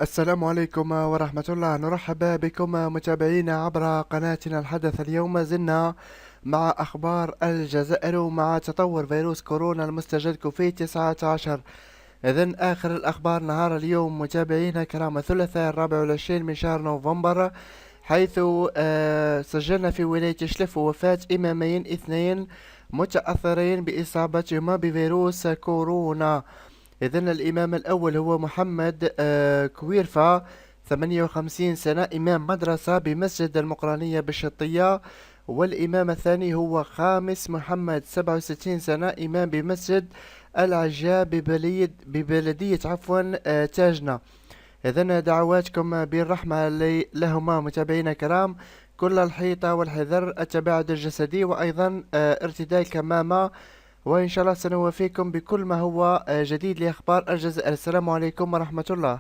السلام عليكم ورحمة الله. نرحب بكم متابعينا عبر قناتنا الحدث. اليوم ما زلنا مع أخبار الجزائر مع تطور فيروس كورونا المستجد كوفيد 19. إذن آخر الأخبار نهار اليوم متابعينا الكرام الثلاثاء 24 من شهر نوفمبر، حيث سجلنا في ولاية شلف وفاة إمامين اثنين متأثرين بإصابتهما بفيروس كورونا. إذن الإمام الأول هو محمد كويرفا، 58 سنة، إمام مدرسة بمسجد المقرانية بالشطية. والإمام الثاني هو خامس محمد، 67 سنة، إمام بمسجد العجاب ببلدية تاجنا. إذن دعواتكم بالرحمة لهما متابعينا الكرام، كل الحيطة والحذر، التباعد الجسدي، وأيضا ارتداء الكمامة. وإن شاء الله سنوافيكم بكل ما هو جديد لأخبار الجزائر. السلام عليكم ورحمة الله.